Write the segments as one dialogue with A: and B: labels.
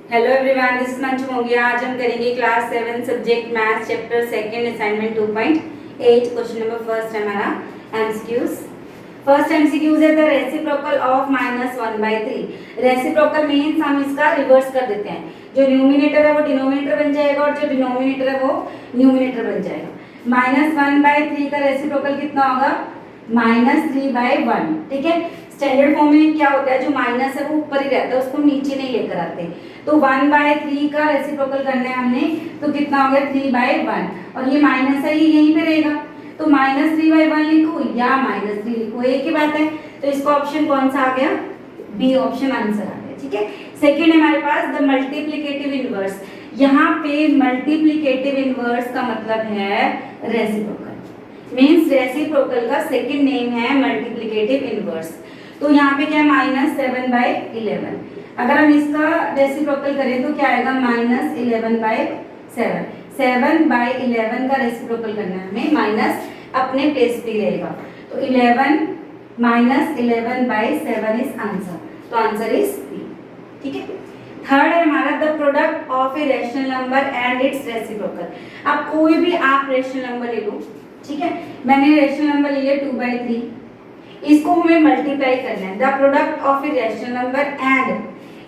A: Hello everyone, this is Manju Mongia. आज हम करेंगे class 7 subject maths chapter second assignment 2.8। Question number first है हमारा एमसीक्यूज। फर्स्ट एमसीक्यूज है the reciprocal of -1/3। Reciprocal means हम इसका रिवर्स कर देते हैं। जो न्यूमिनेटर है वो डिनोमिनेटर बन जाएगा और जो डिनोमिनेटर है वो न्यूमिनेटर बन जाएगा। -1/3 का रेसिप्रोकल कितना होगा? -3/1। ठीक है। स्टैंडर्ड फॉर्म में क्या होता है, जो माइनस है वो ऊपर ही रहता है, उसको नीचे नहीं लेकर आते। तो 1/3 का रेसिप्रोकल करना है हमने, तो कितना हो गया 3/1, और ये माइनस है, ये यहीं पे रहेगा। तो -3/1 लिखो या -3 लिखो, एक ही बात है। तो इसका ऑप्शन कौन सा आ गया? बी ऑप्शन आंसर आ गया। ठीक है। सेकेंड है हमारे पास द मल्टीप्लिकेटिव इनवर्स। यहाँ पे मल्टीप्लिकेटिव इनवर्स का मतलब है रेसिप्रोकल। मीन्स रेसिप्रोकल का सेकेंड नेम है मल्टीप्लिकेटिव इनवर्स। तो यहाँ पे क्या है -7/11। अगर हम इसका रेसिप्रोकल करें तो क्या आएगा? -11/7। 7/11 का रेसिप्रोकल करना है हमें, माइनस अपने प्लेस पे रहेगा। तो 11 -11/7 इज आंसर। तो आंसर इज बी। ठीक है। थर्ड है हमारा the product of a rational number and it's reciprocal. अब कोई भी आप रैशनल नंबर ले लो। ठीक है। मैंने रैशनल नंबर ले लिया 2/3। इसको हमें मल्टीप्लाई करना है। The product of a rational number and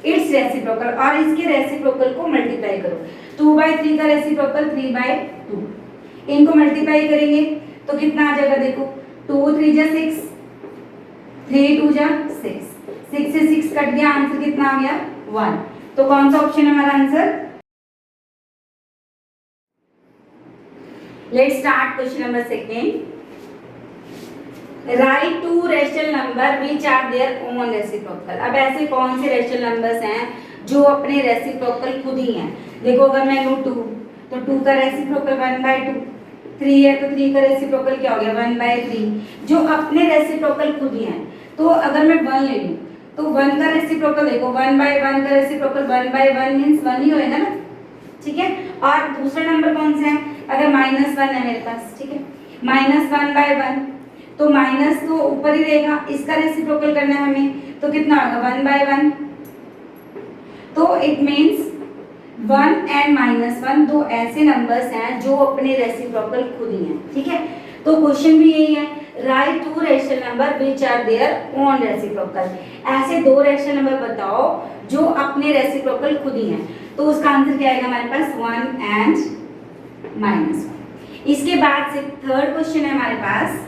A: it's reciprocal, और इसके रेसिप्रोकल को मल्टीप्लाई करो। 2/3 का रेसिप्रोकल 3/2। इनको मल्टीप्लाई करेंगे तो कितना आ जाएगा? देखो 2 3 जा 6, 3 2 जा 6, 6 से 6 कट गया, आंसर कितना आ गया? 1। तो कौन सा ऑप्शन है हमारा answer? Let's start question number second. Write two rational number which are their own reciprocal. अब ऐसे कौन से रेशनल नंबर्स हैं जो अपने रेसिप्रोकल खुद ही हैं? देखो अगर मैं लूँ 2, तो 2 का रेसिप्रोकल 1/2। 3 है तो 3 का रेसिप्रोकल क्या हो गया? 1/3। जो अपने रेसिप्रोकल खुद ही हैं। तो अगर मैं 1 ले लूँ तो 1 का रेसिप्रोकल देखो 1/1 का रेसिप्रोकल 1/1 मीन्स 1 ही होएगा ना। ठीक है। और दूसरा नंबर कौन सा है? अगर -1 है मेरे पास, ठीक है, -1/1, तो माइनस तो ऊपर ही रहेगा, इसका रेसिप्रोकल करना है हमें, तो कितना होगा? 1/1। तो इट मींस 1 एंड -1 दो ऐसे नंबर्स हैं जो अपने रेसिप्रोकल खुद ही हैं। ठीक है। तो क्वेश्चन भी यही है, write two rational number which are their own reciprocal. ऐसे दो रेशनल नंबर बताओ जो अपने रेसिप्रोकल खुद ही हैं। तो उसका आंसर क्या आएगा हमारे पास? 1 एंड -1। इसके बाद से थर्ड क्वेश्चन है हमारे पास,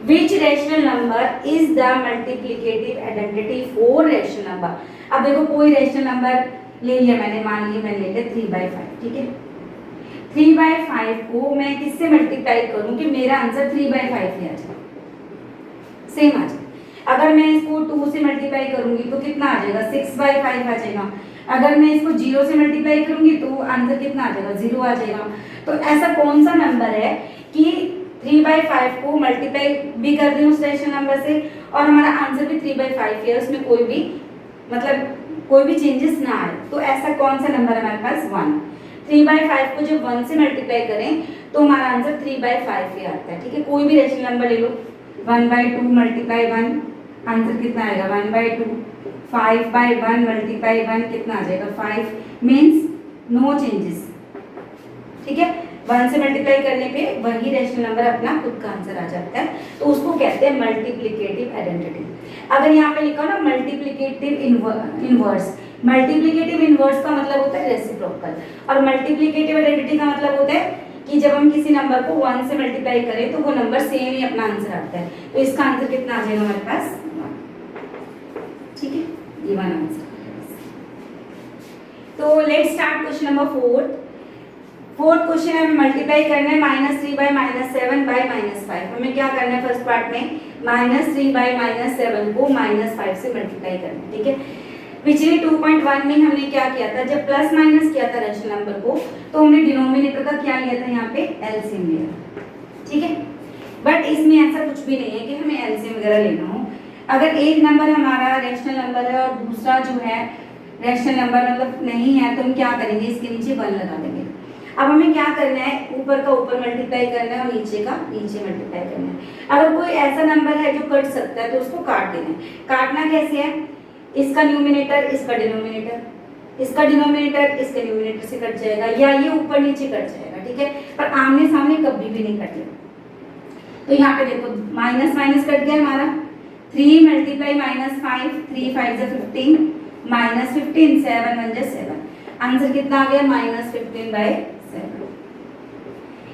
A: Which rational number is the multiplicative identity for rational number। अब देखो कोई रेशनल नंबर ले लिया मैंने, मान लिया मैंने ले लिया 3/5। ठीक है। 3/5 को मैं किससे मल्टीप्लाई करूं कि मेरा आंसर 3/5 ही आ जाए, सेम आ जाए। अगर मैं इसको 2 से मल्टीप्लाई करूंगी तो कितना आ जाएगा? 6/5 आ जाएगा। अगर मैं इसको 0 से मल्टीप्लाई करूंगी तो आंसर कितना आ जाएगा? 0 आ जाएगा। तो ऐसा कौन सा नंबर है कि 3/5 को मल्टीप्लाई भी कर दें उस रेशनल नंबर से और हमारा आंसर भी 3/5 है, उसमें कोई भी मतलब कोई भी चेंजेस ना आए। तो ऐसा कौन सा नंबर है हमारे पास? 1। 3/5 को जब 1 से मल्टीप्लाई करें तो हमारा आंसर 3/5 ही आता है। ठीक है। कोई भी रेशनल नंबर ले लो, 1/2 मल्टीप्लाई 1, आंसर कितना आएगा? 1/2। 5/1 मल्टीप्लाई 1 कितना आ जाएगा? 5। Means no changes. ठीक है। 1 से मल्टीप्लाई करने पे वही रेशनल नंबर अपना खुद का आंसर आ जाता है, तो उसको कहते हैं मल्टीप्लिकेटिव आइडेंटिटी। अगर यहाँ पे लिखा ना मल्टीप्लिकेटिव इनवर्स, मल्टीप्लिकेटिव इनवर्स का मतलब होता है रेसिप्रोकल, और मल्टीप्लिकेटिव आइडेंटिटी का मतलब होता है कि जब हम किसी नंबर को 1 से मल्टीप्लाई करें तो वो नंबर सेम ही अपना आंसर आता है। तो इसका आंसर कितना आ जाएगा हमारे पास? 1। ठीक है, ये 1 आंसर। तो let's start question number 4। Fourth question है, मल्टीप्लाई करना है -3/-7/-5। हमें क्या करना है? फर्स्ट पार्ट में -3/-7 को -5 से मल्टीप्लाई करना है। ठीक है। पिछले 2.1 में हमने क्या किया था? जब प्लस माइनस किया था रेशनल नंबर को, तो हमने डिनोमिनेटर का क्या लिया था? यहाँ पे एलसीएम लिया। ठीक है। बट इसमें ऐसा कुछ भी नहीं है कि हमें एलसीएम वगैरह लेना हो। अगर एक नंबर हमारा रेशनल नंबर है और दूसरा जो है रेशनल नंबर मतलब नहीं है, तो हम क्या करेंगे? इसके नीचे 1 लगा देंगे। अब हमें क्या करना है? ऊपर का ऊपर मल्टीप्लाई करना है और नीचे का नीचे मल्टीप्लाई करना है। अगर कोई ऐसा नंबर है जो कट सकता है तो उसको काट देना है। काटना कैसे है? इसका न्यूमिनेटर इसका डिनोमिनेटर, इसका डिनोमिनेटर इसके न्यूमिनेटर से कट जाएगा, या ये ऊपर नीचे कट जाएगा, ठीक है, पर आमने सामने कभी भी नहीं कटेगा। तो यहाँ पे देखो माइनस माइनस कट गया हमारा, 3 मल्टीप्लाई -5, 3 5 जा 15, -15, 7 1 जा 7, आंसर कितना आ गया -15/7।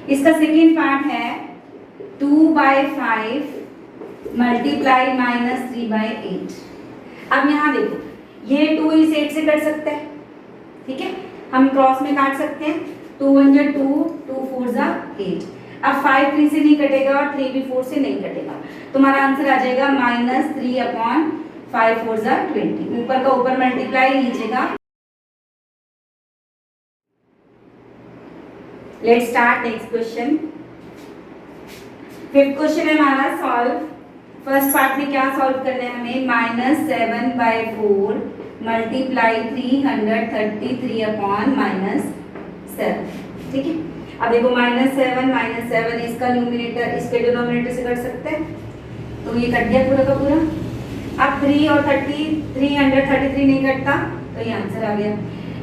A: इसका सेकेंड पार्ट है 2/5 मल्टीप्लाई -3/8। अब यहाँ देखो ये 2 इस 8 से कट सकता है, ठीक है, हम क्रॉस में काट सकते हैं, 2 1 जा 2, 2 4 जा 8। अब 5 3 से नहीं कटेगा और 3 भी 4 से नहीं कटेगा, तुम्हारा आंसर आ जाएगा -3/5 4 जा 20। ऊपर का ऊपर मल्टीप्लाई, नीचे का। Let's start next question. Fifth question है हमारा सॉल्व। फर्स्ट पार्ट में क्या सॉल्व करना है हमें, -7/4 मल्टीप्लाई 333/-7, ठीक है। अब देखो -7 इसका न्यूमिनेटर इसके डिनोमिनेटर से कट सकते हैं, तो ये कट गया पूरा का पूरा। अब 3 और 333 नहीं कटता, तो ये आंसर आ गया।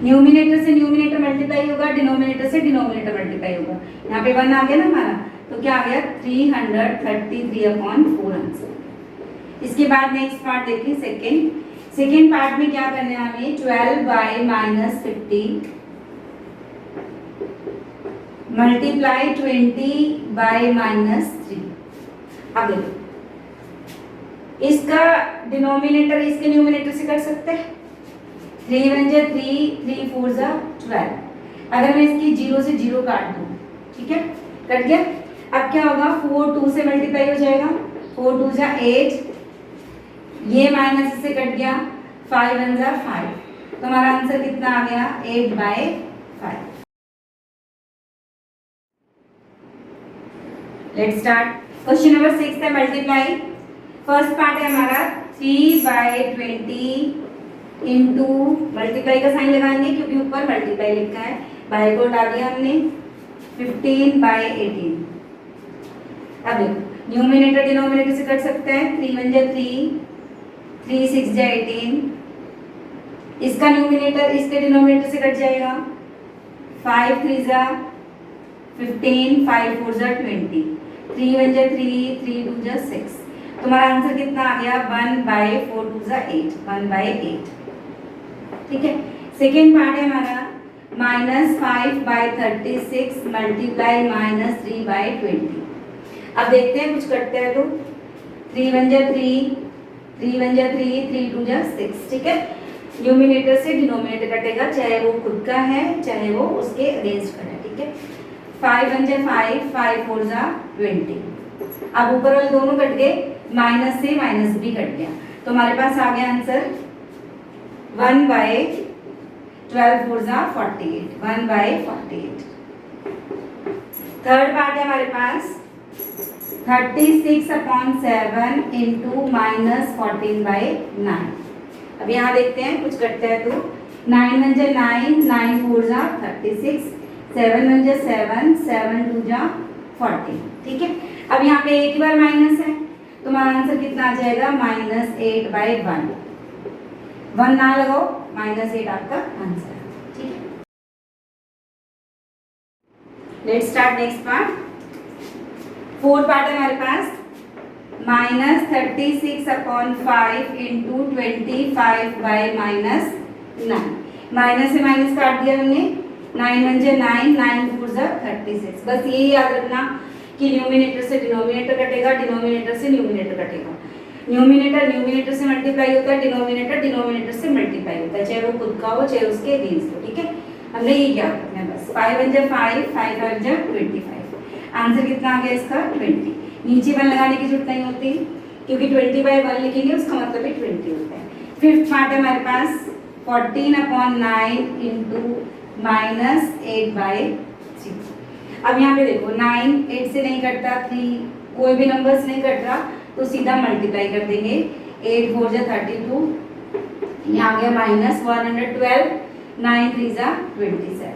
A: न्यूमिनेटर से न्यूमिनेटर मल्टीप्लाई होगा, डिनोमिनेटर से डिनोमिनेटर मल्टीप्लाई होगा, यहाँ पे 1 आ गया ना हमारा, तो क्या आ गया 333/4 आंसर। इसके बाद नेक्स्ट पार्ट देखिए सेकेंड पार्ट में क्या करना है हमें, 12/-50 मल्टीप्लाई 20/-3। अब देखो इसका डिनोमिनेटर इसके न्यूमिनेटर से कर सकते हैं, 3 1 जा 3, 3 4 जा 12। अगर मैं इसकी 0 से 0 काट दूं, ठीक है, कट गया। अब क्या होगा, 4 2 से मल्टीप्लाई हो जाएगा, 4 2 जा 8, ये माइनस से कट गया, 5 1 जा 5, तो हमारा आंसर कितना आ गया 8/5। Let's start. क्वेश्चन नंबर 6 है मल्टीप्लाई। फर्स्ट पार्ट है हमारा 3/20 इंटू, मल्टीप्लाई का साइन लगाएंगे क्योंकि ऊपर मल्टीप्लाई लिखा है, बाय को डाल दिया हमने, 15/18। अब देखो न्यूमिनेटर डिनोमिनेटर से कट सकते हैं, 3 1 जा 3, 3 6 जा 18, इसका न्यूमिनेटर इसके डिनोमिनेटर से कट जाएगा, 5 3 जा 15, 5 4 जा 20, 3 1 जा 3, 3 2 जा 6, तुम्हारा आंसर कितना आ गया 1/4 2 जा 8, 1/8, ठीक है। सेकेंड पार्ट है हमारा -5/36 मल्टीप्लाई -3/20। अब देखते हैं कुछ कटते हैं तो, 3 1 जा 3, 3 1 जा 3, 3 2 जा 6, ठीक है। न्यूमिनेटर से डिनोमिनेटर कटेगा, चाहे वो खुद का है चाहे वो उसके अगेंस्ट का है, ठीक है। 5 1 जा 5, 5 4 जा 20। अब ऊपर वाले दोनों कट गए, माइनस से माइनस भी कट गया, तो हमारे पास आ गया आंसर 1/12 4 जा 48, 1/48। थर्ड पार्ट है हमारे पास 36/7 इंटू -14/9। अब यहाँ देखते हैं कुछ कटता है तो, 9 1 जा 9, 9 4 जा 36, 7 1 जा 7, 7 2 जा 40, ठीक है। अब यहाँ पे एक ही बार माइनस है, तो हमारा आंसर कितना आ जाएगा -8/1। 1 ना लगाओ, -8 आपका आंसर है, ठीक है। Let's start next part. Fourth part है हमारे पास -36/5 इंटू 25/-9। माइनस से माइनस काट दिया हमने, 9 1 जा 9, 9 4 जा 36। बस ये याद रखना कि न्यूमिनेटर से डिनोमिनेटर कटेगा, डिनोमिनेटर से न्यूमिनेटर कटेगा, न्यूमिनेटर से मल्टीप्लाई होता है, डिनोमिनेटर से मल्टीप्लाई होता है, चाहे वो खुद का हो चाहे उसके अगेंस्ट हो, ठीक है। हमने ये याद रखना है बस। 5 1 जा 5, 5 5 जा 25। आंसर कितना आ गया इसका 20। नीचे 1 लगाने की जरूरत नहीं होती क्योंकि 20/1 लिखेंगे उसका मतलब भी 20 होता है। फिफ्थ पार्ट है हमारे पास 14/9 इंटू -8/3। अब यहाँ पे देखो 9 8 से नहीं कटता, 3 कोई भी नंबर्स नहीं कट रहा, तो सीधा मल्टीप्लाई कर देंगे, 8 4 जा 32, यहाँ आ गया -112, 9 3 जा 27।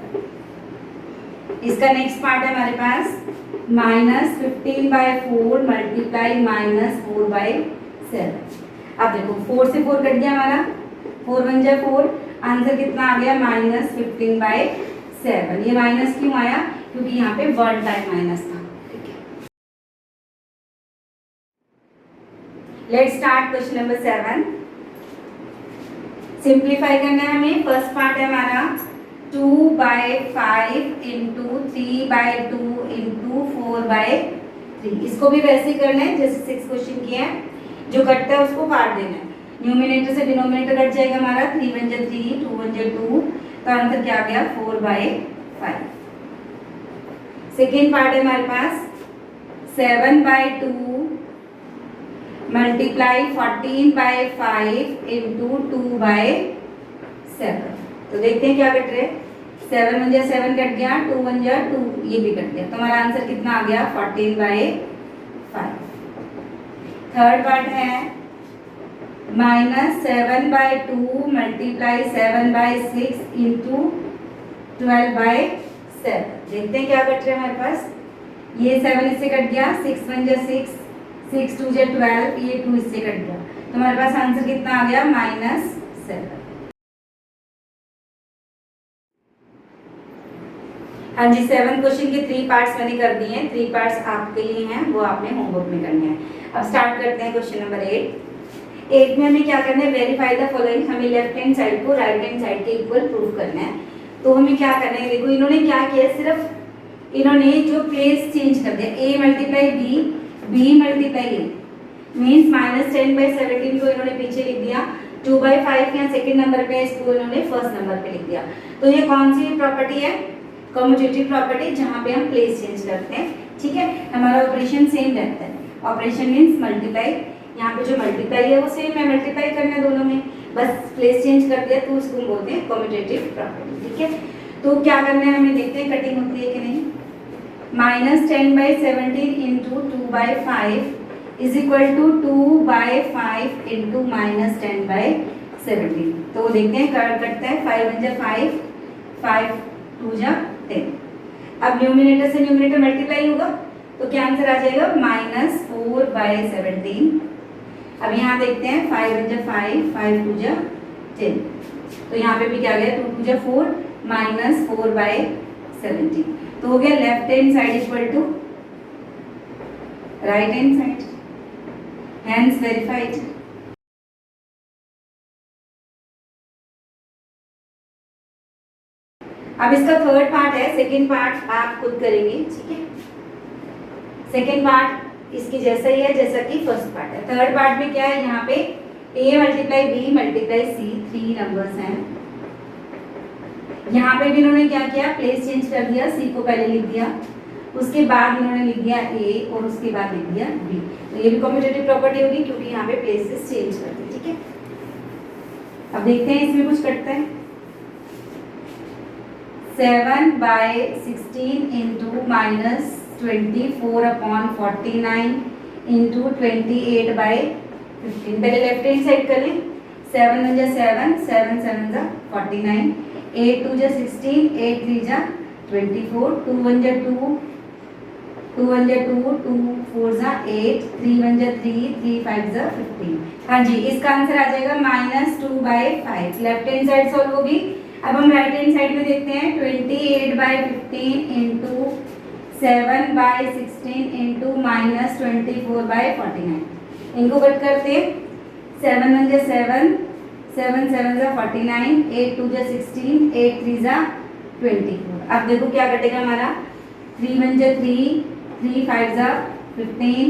A: इसका नेक्स्ट पार्ट है हमारे पास -15/4 मल्टीप्लाई -4/7। अब देखो 4 से 4 कट गया हमारा, 4 1 जा 4, आंसर कितना आ गया -15/7। ये माइनस क्यों आया? क्योंकि यहाँ पे 1 टाइम माइनस था। ठीक है, let's start question number 7। Simplify करना है हमें। फर्स्ट पार्ट है हमारा 2/5 इंटू 3/2 इंटू 4/3। इसको भी वैसे ही करना है जैसे 6 क्वेश्चन किया है। जो कटता है उसको काट देना है। न्यूमिनेटर से डिनोमिनेटर कट जाएगा हमारा। 3 1 जा 3, 2 1 जा 2, तो आंसर क्या आ गया 4/5। सेकेंड पार्ट है हमारे पास 7/2 मल्टीप्लाई 14/5 इंटू 2/7। तो देखते हैं क्या कट रहे हैं। 7 1 जा 7 कट गया, 2 1 जा 2, ये भी कट गया। तो हमारा आंसर कितना आ गया 14/5। थर्ड पार्ट है -7/2 मल्टीप्लाई 7/6 इंटू 12/7। देखते हैं क्या कट रहा है हमारे पास। ये 7 इससे कट गया, 6 1 जा 6, 6 2 जा 12, ये 2 इससे कट गया। तो हमारे पास आंसर कितना आ गया -7। हाँ जी, 7 क्वेश्चन के 3 पार्ट्स मैंने कर दिए हैं। 3 पार्ट्स आपके लिए हैं, वो आपने होमवर्क में करने हैं। अब स्टार्ट करते हैं क्वेश्चन नंबर 8 में हमें क्या करना है, वेरीफाई द फॉलोइंग। हमें लेफ्ट हैंड साइड को राइट हैंड साइड के इक्वल प्रूव करना है। तो हमें क्या करना है, देखो इन्होंने क्या किया, सिर्फ इन्होंने जो प्लेस चेंज कर दिया, a multiply b, b multiply a, means -10/17 को इन्होंने पीछे लिख दिया। 2/5 यहाँ सेकेंड नंबर पे है, इसको इन्होंने फर्स्ट नंबर पे लिख दिया। तो ये कौन सी प्रॉपर्टी है, कम्यूटेटिव प्रॉपर्टी, जहाँ पे हम प्लेस चेंज करते हैं। ठीक है, हमारा ऑपरेशन सेम रहता है। ऑपरेशन मीन्स मल्टीप्लाई, यहाँ पे जो मल्टीप्लाई है वो सेम है, मल्टीप्लाई करना है दोनों में, बस प्लेस चेंज कर दिया, तो उसको बोलते हैं कम्यूटेटिव प्रॉपर्टी। ठीक है, तो क्या करना है हमें, देखते हैं कटिंग होती है कि नहीं। -10/17 into 2/5 is equal to 2/5 into -10/17। तो देखते हैं कटता है, 5 1 जा 5, 5 2 जा 10। अब न्यूमिनेटर से न्यूमिनेटर मल्टीप्लाई होगा, तो क्या आंसर आ जाएगा -4/17। अब यहाँ देखते हैं 5 1 जा 5, 5 2 जा 10, तो यहाँ पे भी क्या गया 2 2 जा 4, -4/17। तो हो गया left hand side equal to right hand side, hence verified. अब इसका थर्ड पार्ट है, सेकेंड पार्ट आप खुद करेंगे। ठीक है, सेकेंड पार्ट इसकी जैसा ही है जैसा कि फर्स्ट पार्ट है। थर्ड पार्ट में क्या है, यहाँ पे a multiply b multiply c, 3 numbers हैं। यहाँ पे भी इन्होंने क्या किया, प्लेस चेंज कर दिया, c को पहले लिख दिया, उसके बाद इन्होंने लिख दिया a और उसके बाद लिख दिया b। तो ये भी कम्यूटेटिव प्रॉपर्टी होगी क्योंकि यहाँ पे प्लेसेस चेंज कर दी। ठीक है, अब देखते हैं इसमें कुछ कटता है। 7/16 इंटू -24/49 इंटू 28/15। पहले लेफ्ट हैंड साइड कर लें। 7 1 जा 7, 7 7 जा 49, 8 2 जा 16, 8 3 जा 24, 2 1 जा 2, 2 1 जा 2, 2 4 जा 8, 3 1 जा 3, 3 5 जा 15। हाँ जी, इसका आंसर आ जाएगा -2/5। लेफ्ट हैंड साइड सॉल्व होगी। अब हम राइट हैंड साइड में देखते हैं 28/15 इंटू 7/16 इंटू -24/49। इनको कट करते हैं। 7 1 जा 7, 7 7 जा 49, 8 2 जा 16, 8 3 जा 24। अब देखो क्या कटेगा हमारा, 3 1 जा 3, 3 5 जा 15,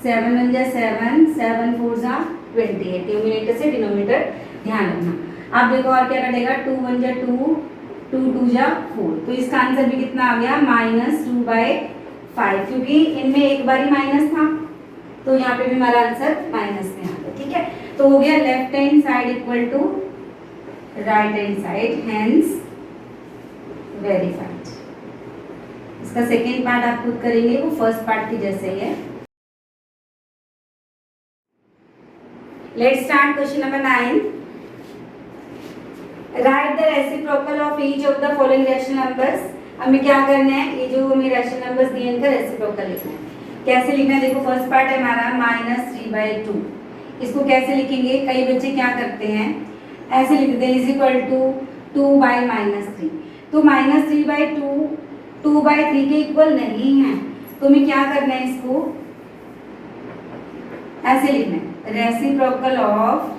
A: 7 1 जा 7, 7 4 जा 28। न्यूमिनेटर से डिनोमिनेटर ध्यान रखना। अब देखो और क्या कटेगा, 2 1 जा 2, 2 2 जा 4। तो इसका आंसर भी कितना आ गया -2/5, क्योंकि इनमें एक बार ही माइनस था, तो यहाँ पे भी हमारा आंसर माइनस में आ गया। ठीक है, तो हो गया left hand side equal to right hand side, hence verified. इसका सेकेंड पार्ट आप खुद करेंगे, वो फर्स्ट पार्ट की जैसे ही है। Let's start question number 9। Right the reciprocal of each of the following rational numbers. हमें क्या करना है, ये जो हमें रैशनल नंबर्स दिए इनका रेसिप्रोकल लिखना है। कैसे लिखना है, देखो फर्स्ट पार्ट है हमारा -3/2। इसको कैसे लिखेंगे, कई बच्चे क्या करते हैं, ऐसे लिख देते हैं इज इक्वल टू 2/-3। तो -3/2 2/3 के इक्वल नहीं है, तो हमें क्या करना है, इसको ऐसे लिखना है, reciprocal of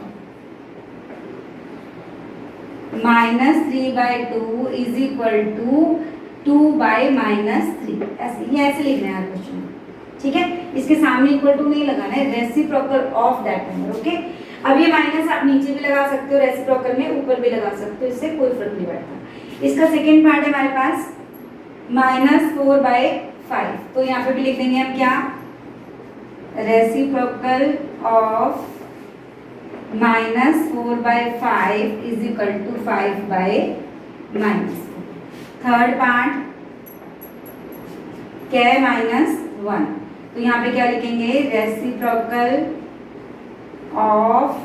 A: -3/2 is equal to 2/-3। ऐसे लिखना है हर क्वेश्चन में, ठीक है। इसके सामने इक्वल टू नहीं लगाना है, reciprocal of that number, okay. अब ये माइनस आप नीचे भी लगा सकते हो रेसिप्रोकल में, ऊपर भी लगा सकते हो, इससे कोई फर्क नहीं पड़ता। इसका सेकेंड पार्ट है हमारे पास -4/5, तो यहाँ पे भी लिख देंगे हम क्या, reciprocal of -4/5 is equal to 5/-4। Third part क्या है, -1, तो यहाँ पे क्या लिखेंगे, reciprocal of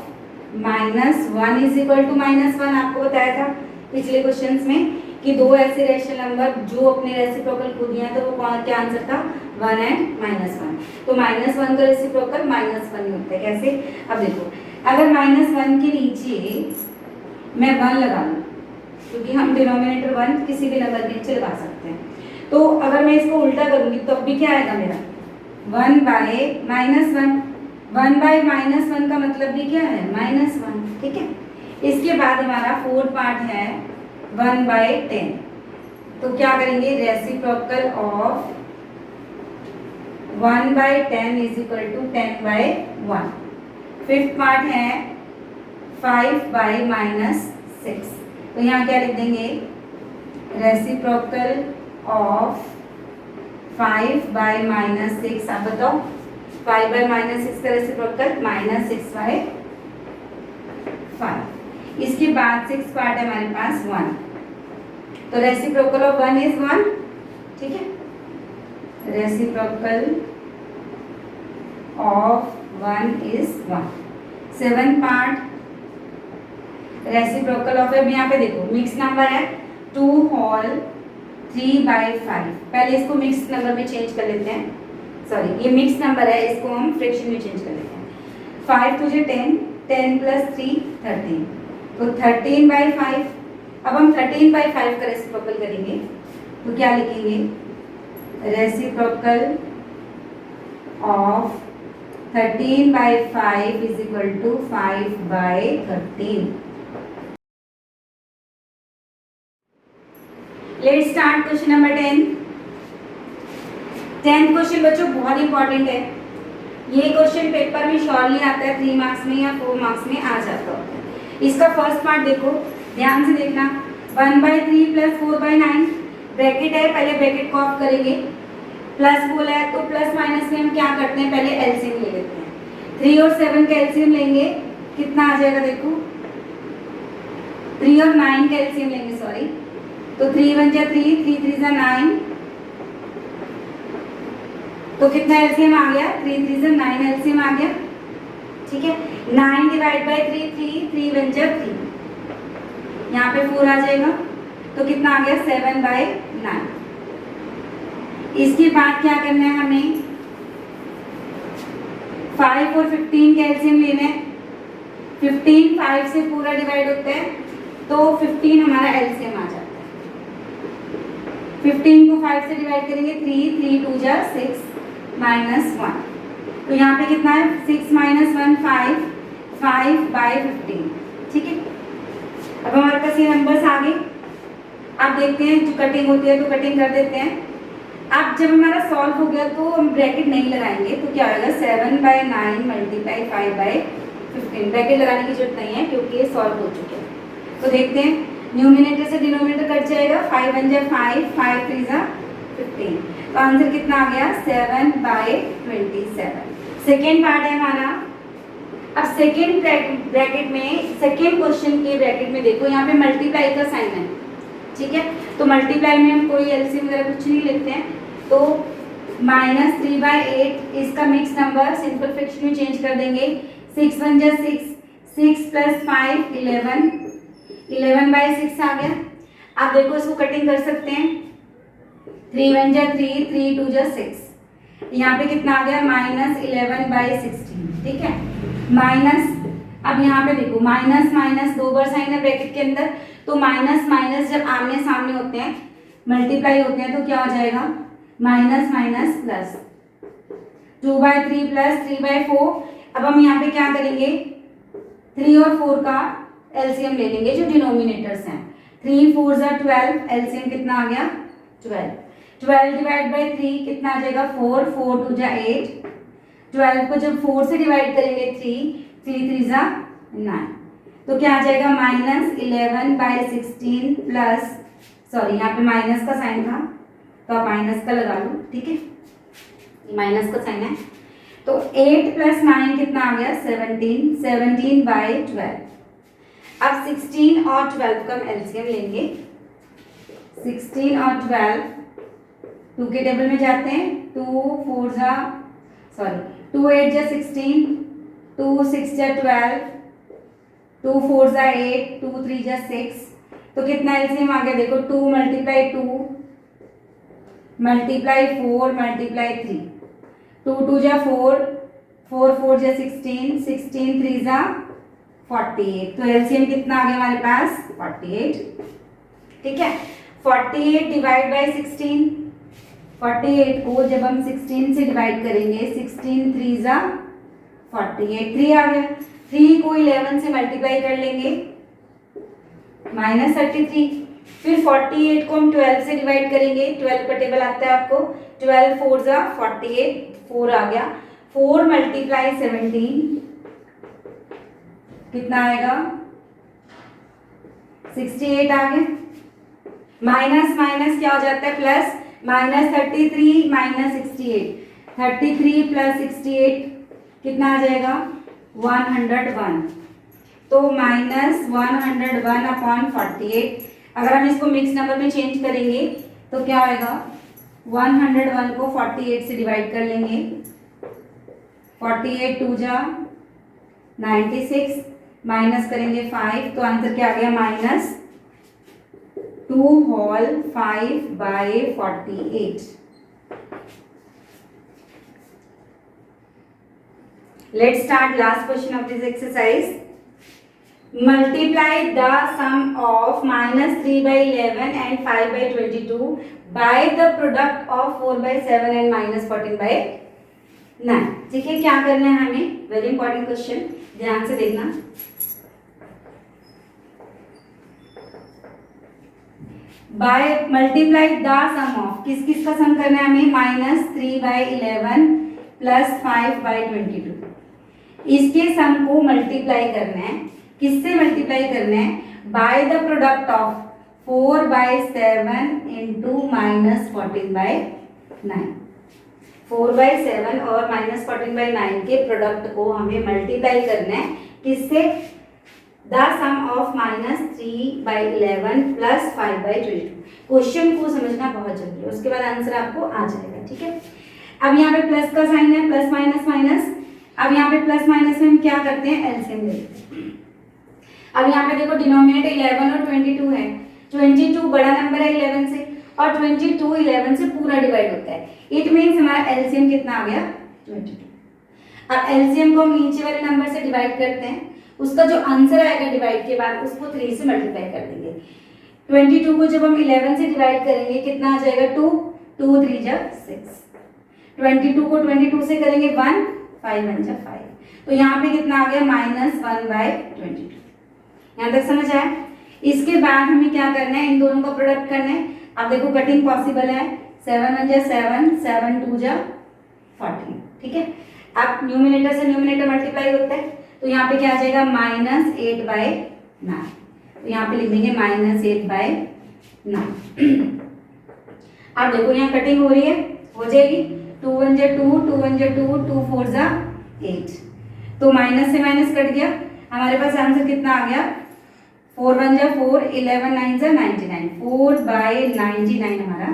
A: -1 is equal to -1। आपको बताया था पिछले क्वेश्चंस में कि दो ऐसे रेशनल नंबर जो अपने रेसिप्रोकल खुद दिए हैं, तो वो क्या आंसर था, 1 एंड -1। तो -1 का रेसिप्रोकल -1 ही होता है। कैसे, अब देखो, अगर -1 के नीचे मैं 1 लगा लूँ, क्योंकि हम डिनोमिनेटर 1 किसी भी नंबर के नीचे लगा सकते हैं, तो अगर मैं इसको उल्टा करूंगी तो अब भी क्या आएगा मेरा, 1/-1। 1/-1 का मतलब भी क्या है, -1, ठीक है। इसके बाद हमारा फोर्थ पार्ट है 1/10, तो क्या करेंगे, reciprocal of 1/10 is equal to 10/1। Fifth part है 5/-6, तो यहाँ क्या लिख देंगे, रेसिप्रोकल ऑफ 5/-6। आप बताओ 5/-6 का रेसिप्रोकल -6/5। इसके बाद सिक्स पार्ट है हमारे पास 1, तो रेसिप्रोकल ऑफ 1 इज 1, ठीक है। Reciprocal of 1 is 1। Seven part, reciprocal of, अब यहाँ पे देखो मिक्स नंबर है 2 होल 3/5। पहले इसको मिक्स नंबर में चेंज कर लेते हैं, सॉरी ये मिक्स नंबर है, इसको हम फ्रैक्शन में चेंज कर लेते हैं। 5 तुझे 10, 10 + 3 13, तो 13/5। अब हम 13/5 का रेसिप्रोकल करेंगे, तो क्या लिखेंगे, reciprocal of 13/5 is equal to 5/13। Let's start question number 10। 10th question बच्चों बहुत इंपॉर्टेंट है, ये क्वेश्चन पेपर में श्योरली आता है, 3 मार्क्स में या 4 मार्क्स में आ जाता है। इसका फर्स्ट पार्ट देखो, ध्यान से देखना, 1/3 + 4/9 ब्रैकेट है, पहले ब्रैकेट को ऑफ करेंगे, प्लस बोला है तो प्लस माइनस में हम क्या करते हैं, पहले एलसीएम ले लेते हैं। 3 और 7 का एलसीएम लेंगे, कितना आ जाएगा, देखो 3 और 9 का एलसीएम लेंगे, सॉरी, तो 3 × 1 = 3, 3 × 3 = 9, तो कितना एलसीएम आ गया, 3 × 3 = 9 एलसीएम आ गया, ठीक है। 9 / 3 3 × 1 = 3, यहाँ पे 4 आ जाएगा, तो कितना आ गया, 7/9। इसके बाद क्या करना है हमें, 5 और 15 का एलसीएम लेना है। 15 5 से पूरा डिवाइड होता है, तो 15 हमारा एलसीएम आ जाता है। 15 को 5 से डिवाइड करेंगे, 3 3 × 2 = 6 -1, तो यहाँ पे कितना है, 6 - 1 5, 5/15, ठीक है। अब हमारे पास ये नंबर्स आ गए। आप देखते हैं जो कटिंग होती है तो कटिंग कर देते हैं। अब जब हमारा सॉल्व हो गया तो हम ब्रैकेट नहीं लगाएंगे, तो क्या होगा, 7/9 × 5/15। ब्रैकेट लगाने की जरूरत नहीं है क्योंकि ये सॉल्व हो चुके हैं। तो देखते हैं, न्यूमिनेटर से डिनोमिनेटर कट जाएगा, 5 × 1 = 5, 5 × 3 = 15, तो आंसर कितना आ गया, 7/27। सेकेंड पार्ट है हमारा। अब सेकेंड ब्रैकेट में, सेकेंड क्वेश्चन के ब्रैकेट में देखो, यहाँ पे मल्टीप्लाई का साइन है, ठीक है। तो मल्टीप्लाई में हम कोई एलसीएम वगैरह कुछ नहीं लेते हैं, तो -3/8 इसका मिक्स नंबर सिंपल फ्रैक्शन में चेंज कर देंगे। 6 × 1 = 6, 6 + 5 11, 11/6 आ गया। आप देखो इसको कटिंग कर सकते हैं, 3 × 1 = 3, 3 × 2 = 6, यहाँ पे कितना आ गया, -11/16, ठीक है। माइनस अब यहाँ पे देखो माइनस माइनस दो बार साइन है ब्रैकेट के अंदर, तो माइनस माइनस जब आमने सामने होते हैं मल्टीप्लाई होते हैं तो क्या हो जाएगा माइनस माइनस प्लस, 2/3 प्लस 3/4। अब हम यहाँ पे क्या करेंगे 3 और 4 का एलसीएम ले लेंगे जो डिनोमिनेटर्स हैं, 3 4 जा 12, एलसीएम कितना आ गया 12, 12 डिवाइड बाई 3 कितना आ जाएगा 4, 4 2 जा 8, 12 को जब 4 से डिवाइड करेंगे 3 3 जा 9, तो क्या आ जाएगा -11/16 प्लस, सॉरी यहाँ पे माइनस का साइन था तो आप माइनस का लगा लो, ठीक है, माइनस का साइन है, तो 8 + 9 कितना आ गया 17, 17/12। अब 16 और 12 का हम एलसीएम लेंगे, 16 और 12 2 के टेबल में जाते हैं, 2 4 जा सॉरी 2 8 जा 16, 2 6 जा 12, 2 4 जा 8, 2 3 जा 6, तो कितना एलसीएम आ गया देखो 2 × 2 × 4 × 3, 2 2 जा 4, 4 4 जा 16, 16 3 जा 48, तो एलसीएम कितना आ गया हमारे पास 48, ठीक है। 48 डिवाइड बाई 16, 48 को जब हम 16 से डिवाइड करेंगे 16 3 जा 48, 3 आ गया, 3 को 11 से मल्टीप्लाई कर लेंगे -33, फिर 48 को हम 12 से डिवाइड करेंगे, 12 का टेबल आता है आपको, 12 4 जा 48, 4 आ गया, 4 × 17 कितना आएगा 68 आ गया, माइनस माइनस क्या हो जाता है प्लस, -33 -68, 33 + 68 कितना आ जाएगा 101, तो -101/48। अगर हम इसको मिक्स नंबर में चेंज करेंगे तो क्या आएगा 101 को 48 से डिवाइड कर लेंगे, 48 2 जा 96, माइनस करेंगे 5, तो आंसर क्या आ गया -2 whole 5/48। Let's start last question of this exercise. Multiply the sum of -3/11 and 5/22 by the product of 4/7 and -14/9। ठीक है, क्या करना है हमें, वेरी इंपॉर्टेंट क्वेश्चन, ध्यान से देखना। By multiply the sum of, किस किस का सम करना है हमें, -3/11 + 5/22, इसके सम को मल्टीप्लाई करना है, किससे मल्टीप्लाई करना है, by the product of 4/7 into -14/9, 4/7 और -14/9 के प्रोडक्ट को हमें मल्टीप्लाई करना है, किससे, द सम ऑफ -3/11 + 5/22। क्वेश्चन को समझना बहुत जरूरी है, उसके बाद आंसर आपको आ जाएगा, ठीक है। अब यहाँ पे प्लस का साइन है, प्लस माइनस माइनस, अब यहाँ पे प्लस माइनस में हम क्या करते हैं एलसीएम लेते हैं। अब यहाँ पे देखो डिनोमिनेटर 11 और 22 है, 22 बड़ा नंबर है 11 से, और 22 11 से पूरा डिवाइड होता है, इट मीन्स हमारा एलसीएम कितना आ गया 22। अब एलसीएम को हम नीचे वाले नंबर से डिवाइड करते हैं, उसका जो आंसर आएगा डिवाइड के बाद उसको 3 से मल्टीप्लाई कर देंगे। 22 को जब हम 11 से डिवाइड करेंगे कितना आ जाएगा 2, 2 3 जा 6, 22 को 22 से करेंगे 1, 5 1 जा 5, तो यहाँ पे कितना आ गया -1/22। यहाँ तक समझ आया। इसके बाद हमें क्या करना है, इन दोनों का प्रोडक्ट करना है। अब देखो कटिंग पॉसिबल है, 7 1 जा 7, 7 2 जा 14, ठीक है। अब न्यूमिनेटर से न्यूमिनेटर मल्टीप्लाई होता है, तो यहाँ पे क्या आ जाएगा -8/9, तो यहाँ पे लिख देंगे -8/9। अब देखो यहाँ कटिंग हो रही है, हो जाएगी, 2 1 जा 2, 2 1 जा 2, 2 4 जा 8, तो माइनस से माइनस कट गया, हमारे पास आंसर कितना आ गया 4 1 जा 4, 11 9 जा 99, 4/99 हमारा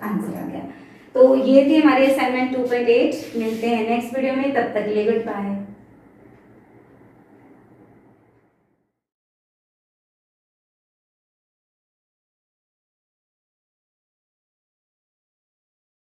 A: आंसर आ गया। तो ये थी हमारी असाइनमेंट 2.8। मिलते हैं नेक्स्ट वीडियो में, तब तक के लिए गुड बाय।